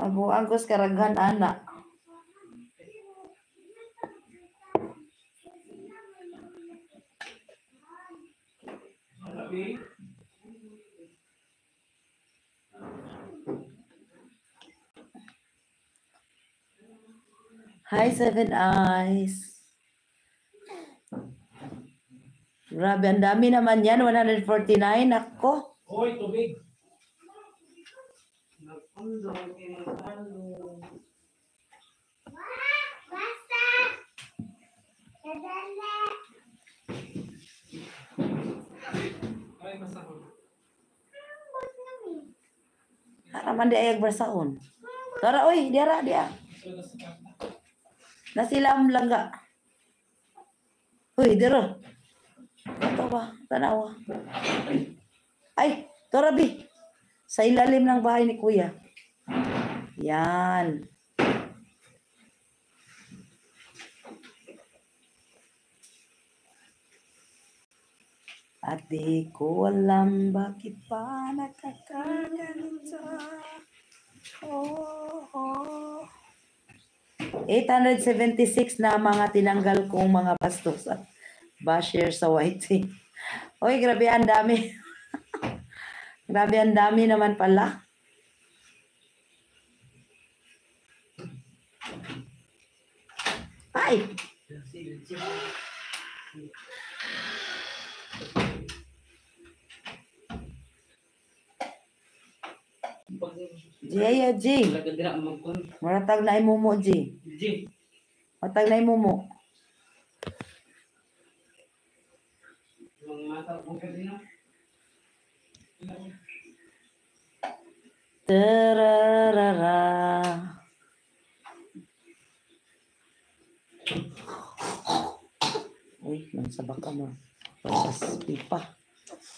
Abo angkos karaghan anak. Hi, Seven Eyes. Grabe, ang dami naman yan. 149. Ako. Hoy, tubig. Basta! Kadala! Ay, masahol. Haraman di ayag bersahon. Tara, oy, diara, dia. Nasilam langga. Uy, dira. Ito ba? Tanawa. Ay, tara, Bi. Sa ilalim ng bahay ni Kuya. Yan. At di ko alam bakit pa nakakaganito. Oh. 876 na mga tinanggal kong mga bastos at basher sa YT. Oy, grabe ang dami. Grabe ang dami naman pala. Ay! Jaya, G. Maratag na imumo, G. Maratag na imumo. Tararara. Uy, nagsabak ka mo. Pasas pipa.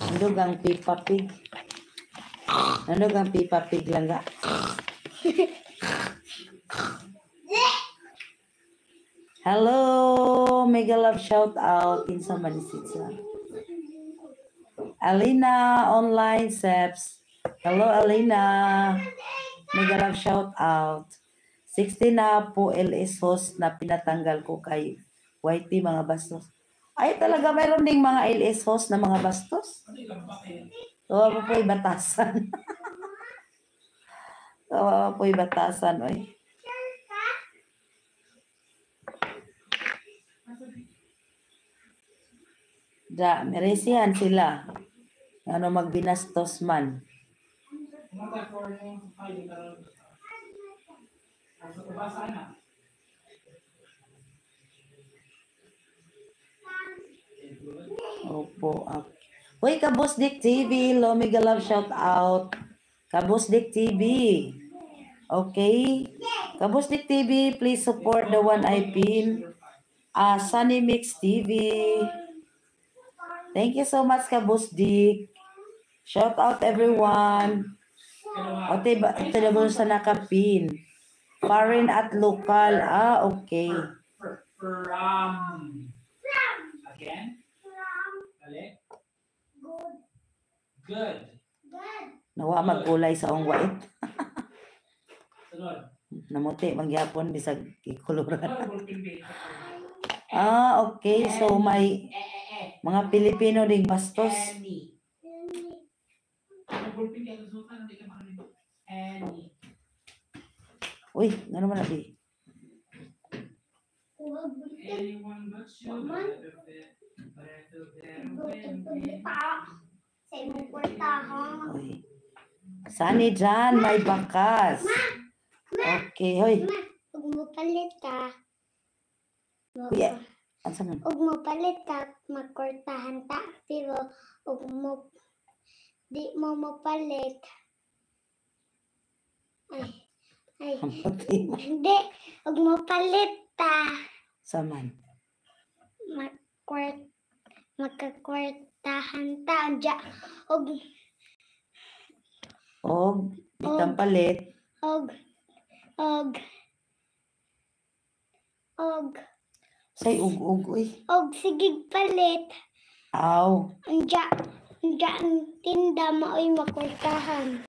Andog ang pipa pig. Andog ang pipa pig lang ga. Hello, mega love shout out in Manisitsa. Alina online Seps. Hello Alina. Mega love shout out. 60 na po LS host na pinatanggal ko kay YT mga bastos. Ay talaga mayroon ding mga LS host na mga bastos. Tawa po'y batasan. Tawa po'y batasan oy. Da, meresihan sila. Ano magbinastos man. Opo. Uy, Kabusdik TV. Mega love shout out. Kabusdik TV. Okay. Kabusdik TV, please support the one I pin. Sunny Mix TV. Thank you so much, Kabusdik. Shout out everyone. Ote ba ito na ba sa nakapin? Foreign at local. Okay. From. Again? Good. Nawa magkulay sa ong white. Sunod. Namuti magyapon bisag ikuluran. Okay. So may mga Pilipino ding bastos. Uy, ano naman nabi? Uy. Sani dyan, may bakas. Okay, hoy. Huwag mo palit ka. Kuya, ang saman? Huwag mo palit ka, magkortahan ta. Pero di mo mapalit. Ay. Hindi, huwag mo palit ta. Saman? Magkakwartahan ta. Ditang palit. Say ug uy. Sige palit. Aw. Anja ang tinda mo ay makwartahan.